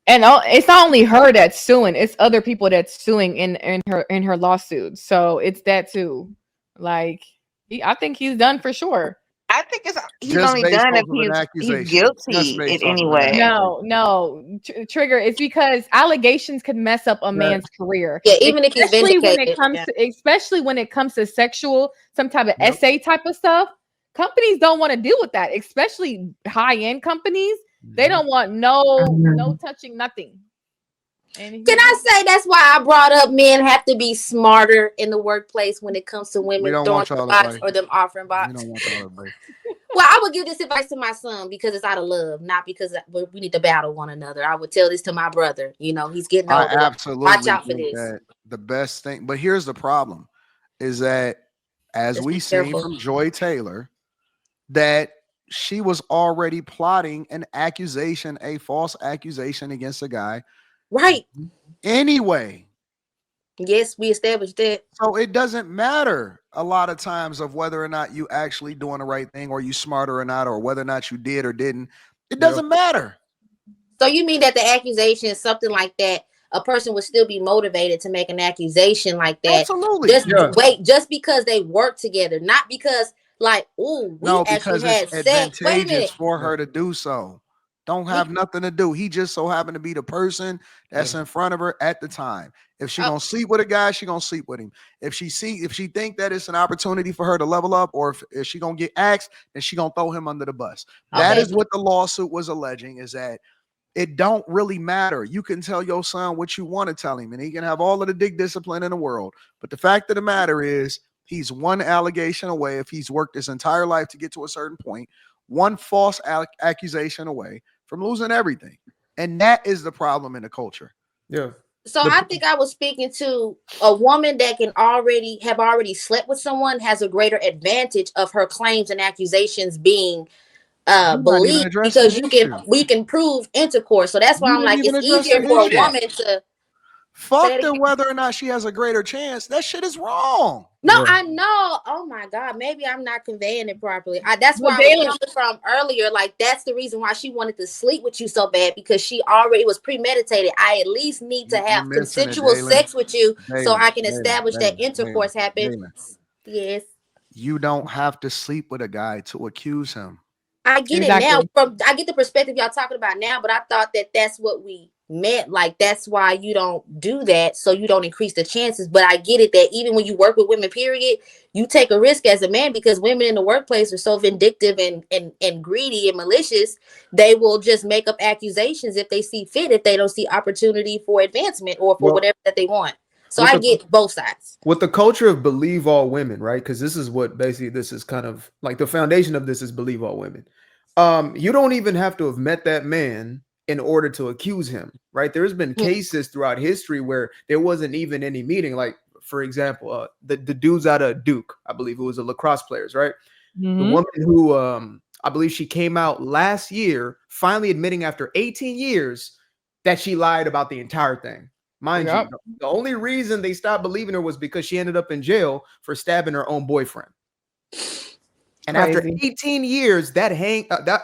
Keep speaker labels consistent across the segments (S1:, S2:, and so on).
S1: And it's not only her that's suing; it's other people that's suing in her lawsuit. So it's that too. Like, I think he's done for sure.
S2: I think he's
S3: Just
S2: only
S3: based
S2: done if
S3: off of an
S2: he's
S3: accusation. Just
S2: guilty in
S3: based off
S2: any
S3: of an
S2: way.
S3: accusation.
S1: No, trigger. It's because allegations could mess up a
S4: Right.
S1: man's career,
S5: Yeah, even if he's vindicated. Yeah.
S1: especially when it comes to sexual, some type of
S4: Yep.
S1: essay type of stuff. Companies don't want to deal with that, especially high end companies. They don't want no touching nothing. And
S5: Can I say that's why I brought up men have to be smarter in the workplace when it comes to
S3: We
S5: women
S3: don't
S5: throwing
S3: want
S5: the
S3: y'all
S5: box
S3: advice.
S5: or them offering
S3: We
S5: box?
S3: don't want y'all advice.
S5: Well, I would give this advice to my son because it's out of love, not because we need to battle one another. I would tell this to my brother. He's getting
S3: I
S5: older.
S3: absolutely
S5: Watch out for
S3: think
S5: this.
S3: that the best thing, but here's the problem, is that as
S5: Just
S3: we
S5: be
S3: seen
S5: careful.
S3: from Joy Taylor, that she was already plotting a false accusation against a guy
S5: Right.
S3: anyway.
S5: Yes, we established that.
S3: So it doesn't matter a lot of times of whether or not you actually doing the right thing or you smarter or not, or whether or not you did or didn't. It doesn't matter.
S5: So you mean that the accusation is something like that? A person would still be motivated to make an accusation like that.
S3: Absolutely.
S5: Just because they work together, not because like, we
S3: because
S5: actually had
S3: it's
S5: sex. Wait a
S3: advantageous
S5: minute.
S3: for her to do so. Don't have nothing to do. He just so happened to be the person that's in front of her at the time. If she gonna sleep with a guy, she gonna sleep with him. If she think that it's an opportunity for her to level up, or if she gonna get axed, then she gonna throw him under the bus. That is what the lawsuit was alleging, is that it don't really matter. You can tell your son what you want to tell him, and he can have all of the dick discipline in the world. But the fact of the matter is, he's one allegation away, if he's worked his entire life to get to a certain point, one false accusation away from losing everything. And that is the problem in the culture.
S4: Yeah.
S5: So I think I was speaking to a woman that can already slept with someone, has a greater advantage of her claims and accusations being believed, because we can prove intercourse. So that's why I'm like, it's easier for a woman to
S3: fuck them whether or not she has a greater chance. That shit is wrong.
S5: No, I know. Oh my God, maybe I'm not conveying it properly. That's where I was coming from earlier. Like, that's the reason why she wanted to sleep with you so bad, because she already was premeditated. I at least need to have consensual sex with you so I can establish that intercourse happened. Yes.
S3: You don't have to sleep with a guy to accuse him.
S5: I get it now. I get the perspective y'all talking about now, but I thought that that's what we meant. Like, that's why you don't do that, so you don't increase the chances. But I get it that even when you work with women, period, you take a risk as a man, because women in the workplace are so vindictive and greedy and malicious. They will just make up accusations if they see fit, if they don't see opportunity for advancement or for whatever that they want. So I get both sides.
S4: With the culture of believe all women, right? Because this is what basically this is kind of like the foundation of this is believe all women. You don't even have to have met that man in order to accuse him, right? There's been cases throughout history where there wasn't even any meeting. Like, for example, the dudes out of Duke, I believe it was the lacrosse players, right? The woman who I believe she came out last year, finally admitting after 18 years that she lied about the entire thing. Mind you, the only reason they stopped believing her was because she ended up in jail for stabbing her own boyfriend. And after 18 years, that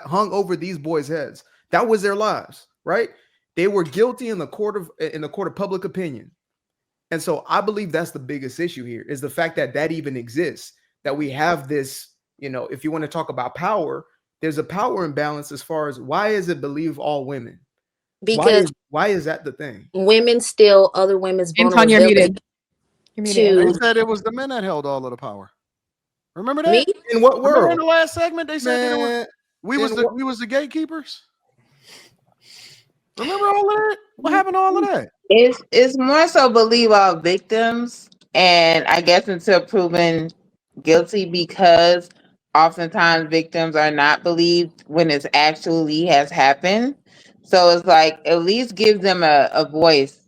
S4: hung over these boys' heads. That was their lives, right? They were guilty in the court of public opinion. And so I believe that's the biggest issue here, is the fact that even exists, that we have this, if you want to talk about power, there's a power imbalance as far as why is it believe all women?
S5: Because
S4: why is that the thing?
S5: Women steal other women's vulnerability.
S1: Anton, you're muted.
S3: They said it was the men that held all of the power. Remember that?
S5: Me?
S4: In what world?
S3: Remember in the last segment they said we was the gatekeepers. Remember all of that? What happened to all of that?
S2: It's more so believe all victims, and I guess until proven guilty, because oftentimes victims are not believed when it's actually has happened. So it's like, at least give them a voice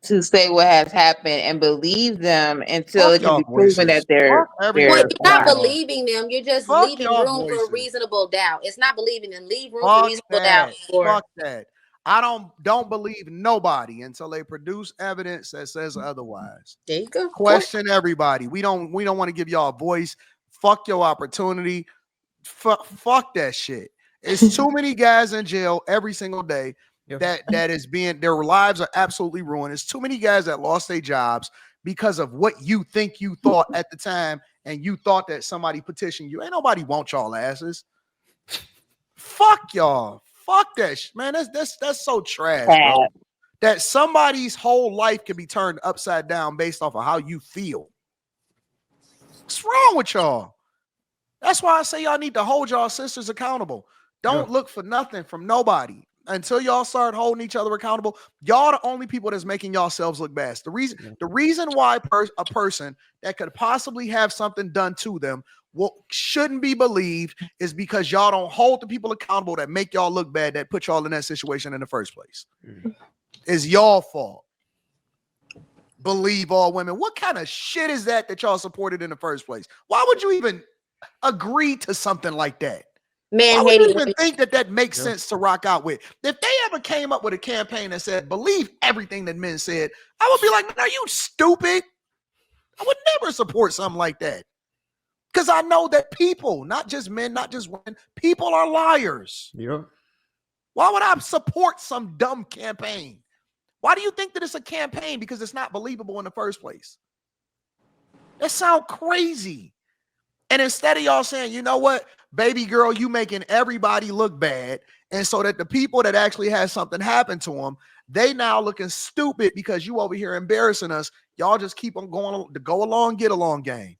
S2: to say what has happened and believe them until it can be proven that they're
S5: you're not believing them. You're just leaving room for reasonable doubt. It's not believing them. Leave room for reasonable doubt.
S3: Fuck that. I don't believe nobody until they produce evidence that says otherwise.
S5: There you go.
S3: Question everybody. We don't want to give y'all a voice. Fuck your opportunity. Fuck that shit. It's too many guys in jail every single day that is being, their lives are absolutely ruined. There's too many guys that lost their jobs because of what you think you thought at the time, and you thought that somebody petitioned you. Ain't nobody want y'all asses. Fuck y'all. Fuck that man. That's so trash, bro. That somebody's whole life can be turned upside down based off of how you feel. What's wrong with y'all? That's why I say y'all need to hold y'all sisters accountable. Don't look for nothing from nobody until y'all start holding each other accountable. Y'all the only people that's making yourselves look bad. The reason why a person that could possibly have something done to them shouldn't be believed is because y'all don't hold the people accountable that make y'all look bad, that put y'all in that situation in the first place. It's y'all fault. Believe all women. What kind of shit is that y'all supported in the first place? Why would you even agree to something like that? Why would you even think that makes sense to rock out with? If they ever came up with a campaign that said, believe everything that men said, I would be like, man, are you stupid? I would never support something like that. Because I know that people, not just men, not just women, people are liars.
S4: Yeah.
S3: Why would I support some dumb campaign? Why do you think that it's a campaign? Because it's not believable in the first place. That sounds crazy. And instead of y'all saying, you know what, baby girl, you making everybody look bad. And so that the people that actually had something happen to them, they now looking stupid because you over here embarrassing us. Y'all just keep on going the go along, get along game.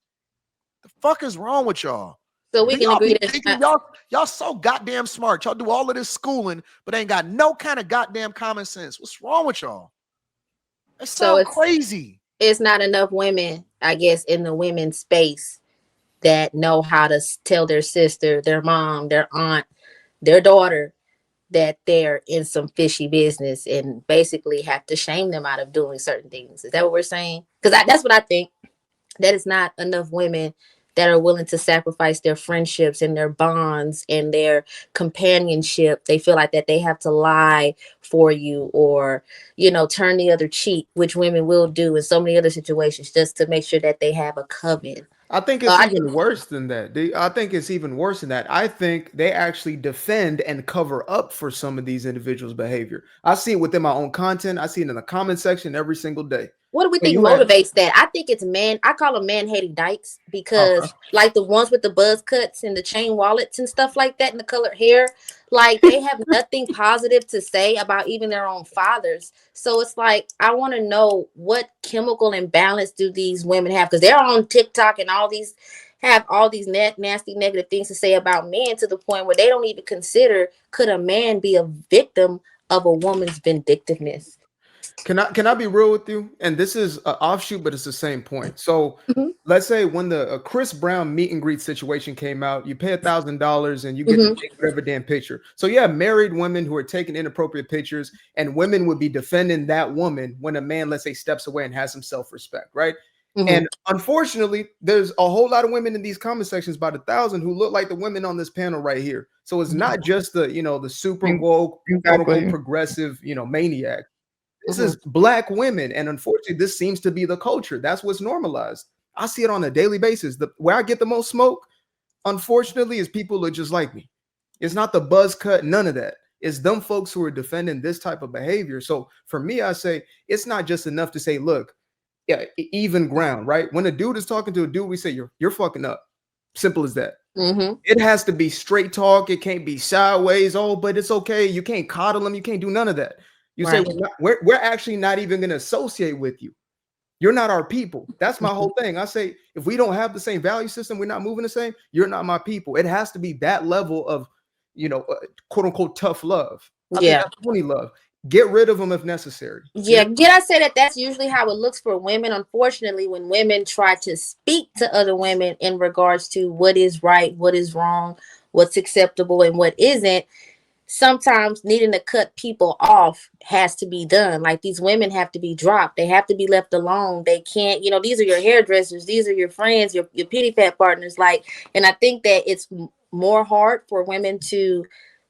S3: The fuck is wrong with y'all?
S5: So we can agree that
S3: y'all so goddamn smart. Y'all do all of this schooling, but ain't got no kind of goddamn common sense. What's wrong with y'all? That sounds crazy.
S5: It's not enough women, I guess, in the women's space that know how to tell their sister, their mom, their aunt, their daughter that they're in some fishy business and basically have to shame them out of doing certain things. Is that what we're saying? Because that's what I think. That is not enough women that are willing to sacrifice their friendships and their bonds and their companionship. They feel like that they have to lie for you or, turn the other cheek, which women will do in so many other situations just to make sure that they have a coven.
S4: I think it's even worse than that. I think it's even worse than that. I think they actually defend and cover up for some of these individuals' behavior. I see it within my own content. I see it in the comment section every single day.
S5: What do we think motivates that? I think it's I call them man-hating dykes because like the ones with the buzz cuts and the chain wallets and stuff like that and the colored hair, like they have nothing positive to say about even their own fathers. So it's like, I want to know what chemical imbalance do these women have? Because they're on TikTok and have all these nasty negative things to say about men to the point where they don't even consider, could a man be a victim of a woman's vindictiveness?
S4: Can I be real with you? And this is an offshoot, but it's the same point. So let's say when the Chris Brown meet and greet situation came out, you pay $1,000 and you get to take whatever damn picture. So you have married women who are taking inappropriate pictures, and women would be defending that woman when a man, let's say, steps away and has some self-respect, right? And unfortunately, there's a whole lot of women in these comment sections, about 1,000, who look like the women on this panel right here. So it's not just the the super woke, progressive, maniac. This is Black women, and unfortunately, this seems to be the culture. That's what's normalized. I see it on a daily basis. Where I get the most smoke, unfortunately, is people who are just like me. It's not the buzz cut, none of that. It's them folks who are defending this type of behavior. So for me, I say it's not just enough to say, look, even ground, right? When a dude is talking to a dude, we say you're fucking up. Simple as that. It has to be straight talk. It can't be sideways. Oh, but it's okay. You can't coddle them. You can't do none of that. You say we're actually not even going to associate with you. You're not our people. That's my whole thing. I say if we don't have the same value system, we're not moving the same. You're not my people. It has to be that level of, quote unquote tough love. I think that's funny love. Get rid of them if necessary.
S5: Yeah, did I say that that's usually how it looks for women? Unfortunately, when women try to speak to other women in regards to what is right, what is wrong, what's acceptable, and what isn't, sometimes needing to cut people off has to be done. Like these women have to be dropped. They have to be left alone. They can't, these are your hairdressers. These are your friends, your pity pat partners. And I think that it's more hard for women to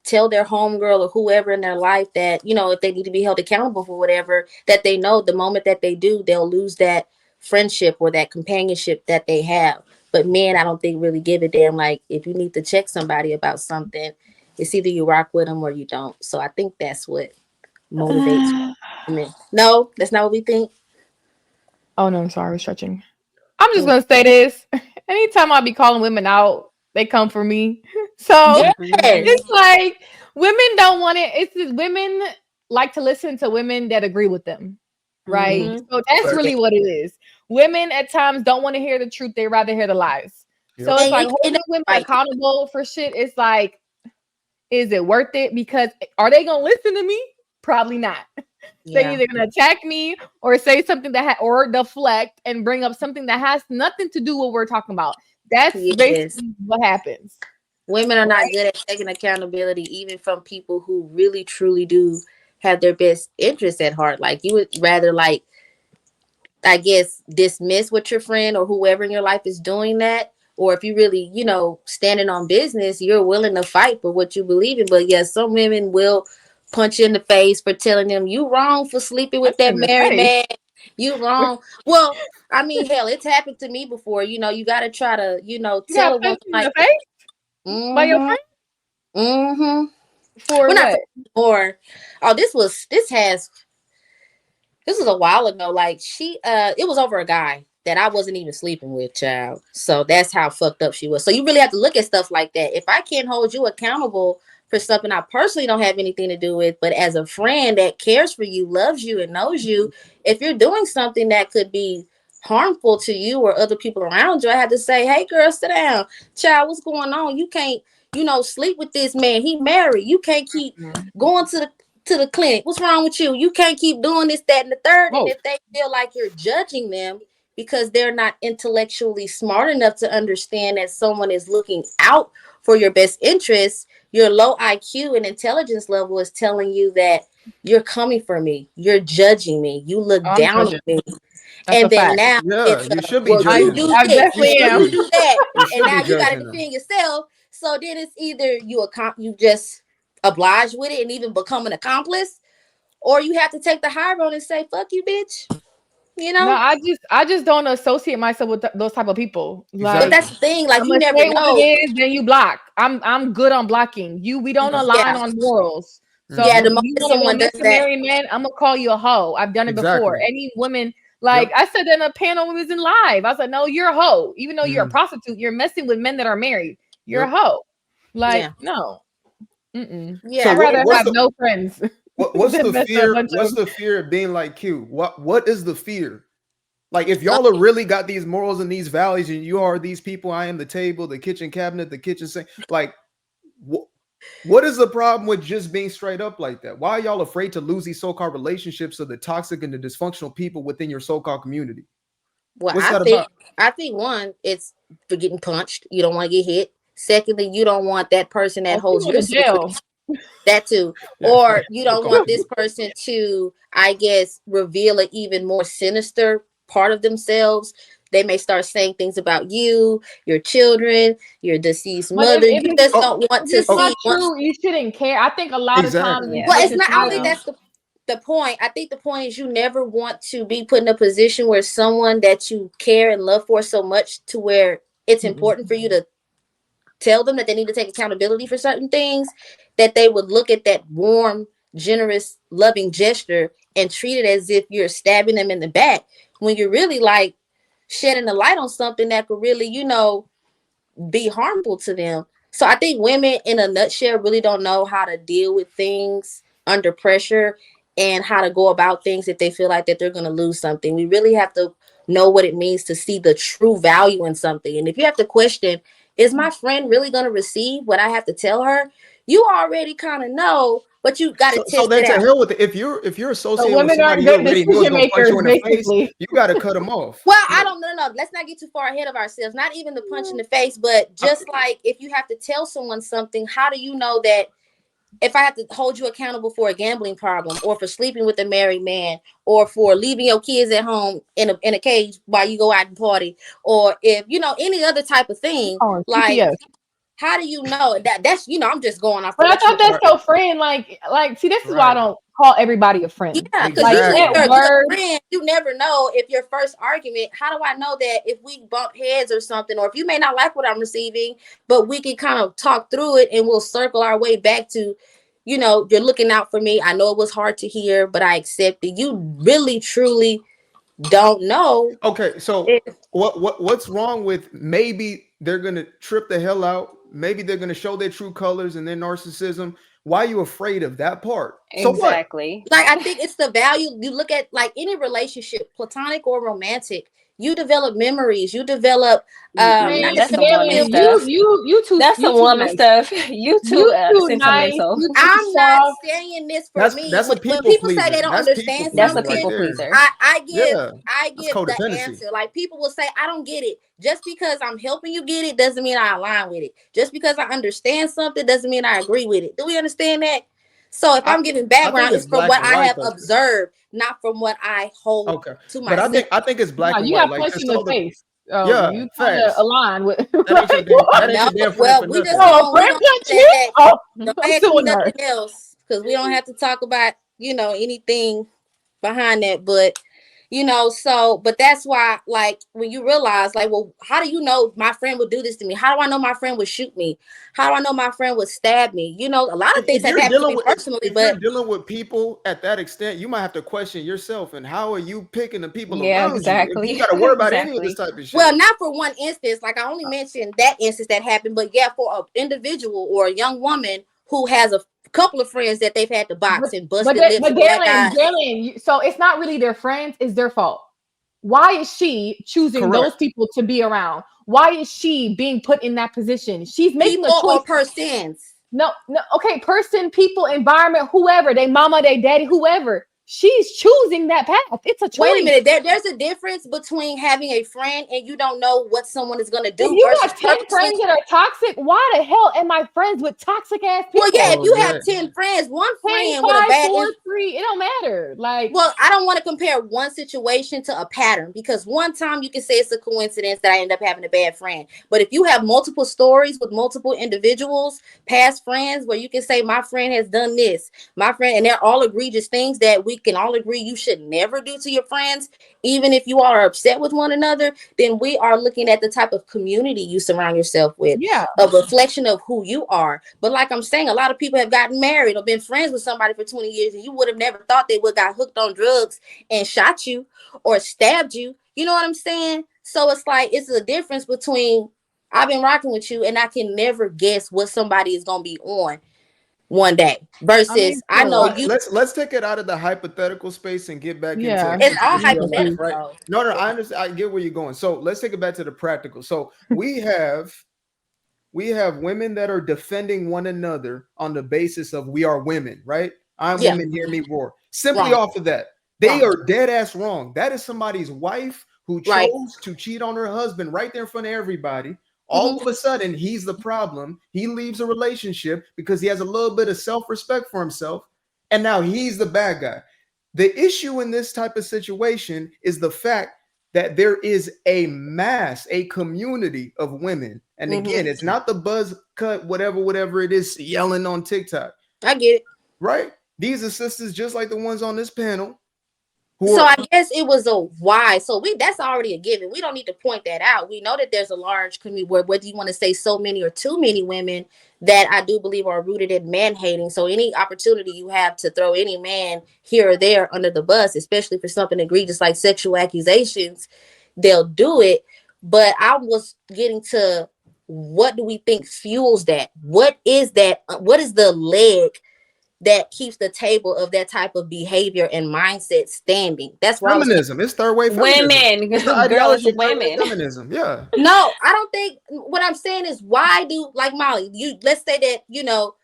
S5: tell their homegirl or whoever in their life that, if they need to be held accountable for whatever, that they know the moment that they do, they'll lose that friendship or that companionship that they have. But men, I don't think really give a damn. Like if you need to check somebody about something, it's either you rock with them or you don't. So I think that's what motivates women. No, that's not what we think.
S1: Oh no, I'm sorry, I was stretching. I'm just gonna say this. Anytime I be calling women out, they come for me. So
S5: Yes.
S1: it's like women don't want it. It's just women like to listen to women that agree with them. Right.
S5: Mm-hmm.
S1: So that's
S3: Facts.
S1: really what it is. Women at times don't want to hear the truth. They rather hear the lies.
S3: Yep.
S1: So it's
S5: And
S1: like
S5: it
S1: holding women
S5: right.
S1: accountable for shit. It's like, is it worth it? Because are they gonna listen to me? Probably not. They're
S5: Yeah.
S1: either gonna attack me or say something that or deflect and bring up something that has nothing to do with what we're talking about. That's
S5: Yes.
S1: basically what happens.
S5: Women are not
S1: Right?
S5: good at taking accountability, even from people who really truly do have their best interests at heart. Like you would rather like I guess dismiss what your friend or whoever in your life is doing that. Or if you really, standing on business, you're willing to fight for what you believe in. But yes, some women will punch you in the face for telling them you wrong for sleeping with
S1: That's
S5: that
S1: in the
S5: married
S1: face.
S5: man. You wrong. Well, I mean, hell, it's happened to me before. You got to try to,
S1: You
S5: tell
S1: got
S5: a woman
S1: punched in
S5: like,
S1: the face by your
S5: mm-hmm,
S1: friend
S5: mm-hmm.
S1: for
S5: We're not
S1: what?
S5: or oh, this was a while ago. Like it was over a guy that I wasn't even sleeping with, child. So that's how fucked up she was. So you really have to look at stuff like that. If I can't hold you accountable for something I personally don't have anything to do with, but as a friend that cares for you, loves you, and knows you, if you're doing something that could be harmful to you or other people around you, I had to say, hey girl, sit down. Child, what's going on? You can't, sleep with this man. He married. You can't keep
S1: Mm.
S5: going to the clinic. What's wrong with you? You can't keep doing this, that, and the third. And
S1: Oh,
S5: if they feel like you're judging them because they're not intellectually smart enough to understand that someone is looking out for your best interests, your low IQ and intelligence level is telling you that you're coming for me. You're judging me. You look
S1: I'm
S5: down on
S1: judging.
S5: me.
S1: That's a
S5: And then
S1: fact.
S5: now
S3: Yeah,
S5: it's
S3: you should be
S5: well,
S1: I
S5: you
S3: judging
S5: do
S3: them.
S1: I
S5: this
S3: You
S1: definitely
S5: or
S3: should
S1: am.
S5: you
S3: be.
S5: do that,
S3: You
S5: and
S3: should
S5: now
S3: be
S5: you got to
S3: judging them.
S5: defend yourself. So then it's either you just oblige with it and even become an accomplice, or you have to take the high road and say, fuck you, bitch. You
S1: No,
S5: know?
S1: I just don't associate myself with those type of people.
S5: But
S1: Like
S5: that's
S3: Exactly.
S5: the thing, like
S1: I'm
S5: you
S1: gonna
S5: never
S1: say what it
S5: know.
S1: is, then you block. I'm good on blocking. We don't align
S5: Yeah.
S1: on morals.
S5: Yeah,
S1: So
S5: the
S3: Hmm.
S1: if you
S5: moment
S1: want to go
S5: someone
S1: mess
S5: does
S1: with
S5: that,
S1: married men, I'm gonna call you a hoe. I've done it before.
S3: Exactly.
S1: Any woman,
S3: Yep.
S1: like I said in a panel when we was in live, I said, no, you're a hoe. Even though you're a
S3: Hmm.
S1: prostitute, you're messing with men that are married. You're a
S3: Yep.
S1: hoe. Like,
S5: yeah.
S1: no. Mm-mm.
S3: So
S1: I'd
S5: Yeah.
S1: rather
S3: what's
S1: have
S3: the
S1: no friends
S3: what's
S1: than
S3: the
S1: mess with a
S3: fear?
S1: bunch
S3: What's
S1: of
S3: the fear of being like Q? What is the fear? Like if y'all are really got these morals and these values, and you are these people, I am the table, the kitchen cabinet, the kitchen sink. Like, what is the problem with just being straight up like that? Why are y'all afraid to lose these so-called relationships of the toxic and the dysfunctional people within your so-called community?
S5: Well,
S3: What's
S5: I
S3: that
S5: think
S3: about?
S5: I think one, it's for getting punched. You don't want to get hit. Secondly, you don't want that person that
S1: oh, she
S5: holds
S1: go
S5: your
S1: to
S5: secret.
S1: jail.
S5: That too.
S3: Yeah,
S5: Or you don't
S3: so-called
S5: want this
S3: people.
S5: person to, I guess, reveal an even more sinister part of themselves. They may start saying things about you, your children, your deceased
S1: But
S5: mother.
S1: if
S5: You just don't want
S1: if
S5: to
S1: it's not
S5: see once.
S1: true, you shouldn't care. I think a lot of times
S3: Exactly.
S1: with
S5: Well,
S2: Yeah.
S5: it's not. I don't think
S1: society,
S5: that's the point. I think the point is you never want to be put in a position where someone that you care and love for so much to where it's
S3: Mhm.
S5: important for you to tell them that they need to take accountability for certain things, that they would look at that warm, generous, loving gesture and treat it as if you're stabbing them in the back when you're really like shedding a light on something that could really, be harmful to them. So I think women in a nutshell really don't know how to deal with things under pressure and how to go about things if they feel like that they're going to lose something. We really have to know what it means to see the true value in something. And if you have to question, is my friend really going to receive what I have to tell her? You already kind of know, but you got to
S3: So
S5: test
S3: then
S5: it
S3: to
S5: out.
S3: hell with it. If you're
S1: so
S3: associating with
S1: women
S3: somebody
S1: aren't
S3: you
S1: good
S3: already know is
S1: decision
S3: gonna punch
S1: makers,
S3: you in the face,
S1: basically.
S3: you got to cut them off.
S5: Well, I
S3: Yeah.
S5: don't no. Let's not get too far ahead of ourselves. Not even the punch in the face, but
S3: I-
S5: just like if you have to tell someone something, how do you know that if I have to hold you accountable for a gambling problem or for sleeping with a married man or for leaving your kids at home in a cage while you go out and party or if any other type of thing,
S1: Oh,
S5: like
S1: CPS.
S5: how do you know that's I'm just going off to
S1: But I
S5: let you
S1: thought
S5: know.
S1: that's
S3: Right.
S1: so friend. See, this is why I
S3: Right.
S1: don't call everybody a friend.
S5: Yeah, because
S1: Like
S5: usually if
S1: at
S5: you're a
S3: Exactly.
S5: good
S1: work,
S5: friend, you never know if your first argument, how do I know that if we bump heads or something, or if you may not like what I'm receiving, but we can kind of talk through it and we'll circle our way back to, you know, you're looking out for me. I know it was hard to hear, but I accept it. You really, truly don't know.
S4: Okay, so
S5: If,
S4: what's wrong with maybe they're gonna trip the hell out? Maybe they're gonna show their true colors and their narcissism. Why are you afraid of that part? So what?
S6: Exactly.
S5: like, I think it's the value. You look at like any relationship, platonic or romantic, you develop memories. You develop,
S6: Man,
S5: not
S6: that's some
S5: necessarily.
S6: woman
S1: Galen,
S6: stuff.
S1: you too,
S6: That's some
S1: you too
S6: woman
S1: nice.
S6: stuff. You too
S1: You too nice.
S6: sentimental.
S1: You too
S5: I'm not
S1: soft.
S5: saying this for me.
S4: That's a
S5: When
S4: people
S5: people say they
S4: pleaser.
S5: don't
S4: That's people
S5: understand
S6: That's
S4: pleasing
S6: a
S4: right
S5: something,
S6: people
S4: there.
S6: pleaser.
S5: I
S4: Yeah, that's
S5: give the
S4: codependency.
S5: answer. Like, people will say, I don't get it. Just because I'm helping you get it doesn't mean I align with it. Just because I understand something doesn't mean I agree with it. Do we understand that? So if I'm giving
S4: I think
S5: background,
S4: it's
S5: it's from
S4: black
S5: what
S4: and
S5: I
S4: white
S5: have
S4: though.
S5: observed, not from what I hold
S4: Okay,
S5: to
S4: but
S5: myself.
S4: I think it's black
S1: No,
S4: and
S1: you
S4: white.
S1: got
S4: Like
S1: punched
S4: just
S1: in the
S4: all the
S1: face. Oh,
S4: yeah,
S1: you kind of
S4: facts.
S1: align with
S4: That ain't your damn. That ain't
S5: No,
S4: your damn friend
S5: well,
S4: for
S5: we just
S4: nothing.
S1: Oh,
S5: we
S1: friend
S5: gonna
S1: punch
S5: say
S1: me?
S5: that.
S1: Oh,
S5: Don't
S1: I'm
S5: ask me
S1: suing
S5: nothing
S1: her.
S5: else, because we don't have to talk about, you know, anything behind that. But, you know, so, but that's why, like, when you realize, like, well, how do you know my friend would do this to me? How do I know my friend would shoot me? How do I know my friend would stab me? You know, a lot of things
S4: If
S5: have
S4: you're
S5: happened to
S4: dealing
S5: me
S4: with
S5: personally,
S4: if you're
S5: but
S4: dealing with people at that extent, you might have to question yourself and how are you picking the people
S6: Yeah,
S4: around you if you
S6: exactly.
S4: got to worry about any of this
S6: Exactly.
S4: type of shit.
S5: well, not for one instance. Like, I only mentioned that instance that happened, but yeah, for an individual or a young woman who has a couple of friends that they've had to box and busted lips
S1: But
S5: and black
S1: Galen,
S5: eyes.
S1: so it's not really their friends, it's their fault. Why is she choosing those
S4: Correct.
S1: people to be around? Why is she being put in that position? She's making a
S5: People
S1: choice.
S5: or persons.
S1: No, no, okay, person, people, environment, whoever, they mama, they daddy, whoever. She's choosing that path. It's a choice.
S5: Wait a minute. There's a difference between having a friend and you don't know what someone is going to
S1: If
S5: do
S1: you
S5: versus
S1: got 10
S5: purposely.
S1: friends that are toxic, why the hell am I friends with toxic ass people?
S5: Well, yeah, if
S4: Oh
S5: you
S4: yeah.
S5: have 10 friends, one
S1: 10,
S5: friend with a
S1: 5,
S5: bad
S1: 4, 3, it don't matter. Like,
S5: well, I don't want to compare one situation to a pattern, because one time you can say it's a coincidence that I end up having a bad friend. But if you have multiple stories with multiple individuals, past friends, where you can say my friend has done this, my friend, and they're all egregious things that we can all agree you should never do to your friends, even if you all are upset with one another, then we are looking at the type of community you surround yourself with,
S1: yeah.
S5: a reflection of who you are. But like I'm saying, a lot of people have gotten married or been friends with somebody for 20 years, and you would have never thought they would got hooked on drugs and shot you or stabbed you. You know what I'm saying? So it's like, it's a difference between I've been rocking with you and I can never guess what somebody is gonna be on one day versus I
S1: sure.
S5: know
S4: All right,
S5: you.
S4: let's take it out of the hypothetical space and get back
S1: Yeah.
S4: into
S5: It's all
S4: real life,
S5: hypothetical
S4: right?
S5: though.
S4: No, I understand. I get where you're going. So let's take it back to the practical. So we have women that are defending one another on the basis of we are women, right? I'm
S5: Yeah,
S4: women, hear me roar. Simply
S5: wrong,
S4: off of that, they
S5: wrong,
S4: are dead ass wrong. That is somebody's wife who
S5: right.
S4: chose to cheat on her husband right there in front of everybody.
S5: Hmm.
S4: All of a sudden, he's the problem. He leaves a relationship because he has a little bit of self-respect for himself, and now he's the bad guy. The issue in this type of situation is the fact that there is a mass, a community of women. And
S5: Hmm.
S4: again, it's not the buzz cut, whatever it is, yelling on TikTok,
S5: I get it.
S4: right? These are sisters just like the ones on this panel who
S5: So
S4: are
S5: I guess it was a why. So that's already a given. We don't need to point that out. We know that there's a large community where, whether you want to say so many or too many women, that I do believe are rooted in man hating. So any opportunity you have to throw any man here or there under the bus, especially for something egregious like sexual accusations, they'll do it. But I was getting to, what do we think fuels that? What is that? What is the leg that keeps the table of that type of behavior and mindset standing? That's where I was.
S4: feminism. It's third wave feminism.
S6: Women,
S4: It's the
S6: girl,
S4: ideology
S6: it's
S4: of third wave
S6: women.
S4: feminism. Yeah.
S5: No, I don't think. What I'm saying is, why do, like Molly, you, let's say that, you know,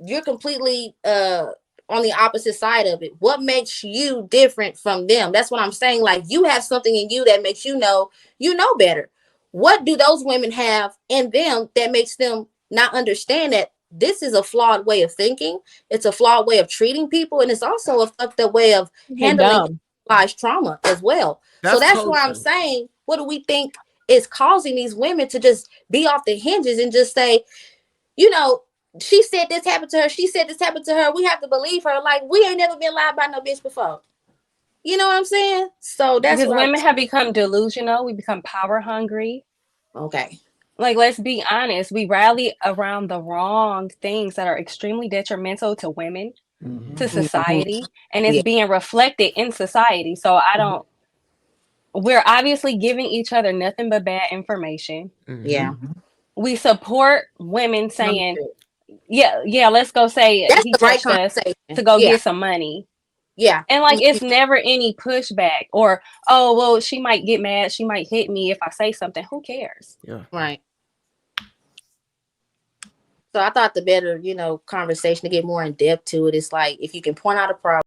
S5: you're completely on the opposite side of it. What makes you different from them? That's what I'm saying. Like, you have something in you that makes you know better. What do those women have in them that makes them not understand that this is a flawed way of thinking? It's a flawed way of treating people, and it's also a fucked up way of
S1: They
S5: handling
S1: dumb.
S5: trauma as well. So
S4: That's
S5: that's why I'm
S4: culture.
S5: saying, what do we think is causing these women to just be off the hinges and just say, you know, she said this happened to her, she said this happened to her, we have to believe her? Like, we ain't never been lied by no bitch before. You know what I'm saying? So that's
S6: Because
S5: what
S6: women have become delusional. We become power hungry.
S5: okay.
S6: Like, let's be honest, we rally around the wrong things that are extremely detrimental to women, to society, and it's
S5: Yeah.
S6: being reflected in society. So I don't, we're obviously giving each other nothing but bad information.
S5: Yeah.
S6: We support women saying,
S5: That's
S6: yeah, let's go say he
S5: the right
S6: touched us
S5: conversation.
S6: to go
S5: Yeah.
S6: get some money.
S5: Yeah.
S6: And like, it's never any pushback or, oh, well, she might get mad. She might hit me if I say something. Who cares?
S4: Yeah.
S5: Right. So I thought the better, conversation to get more in depth to it is like, if you can point out a problem,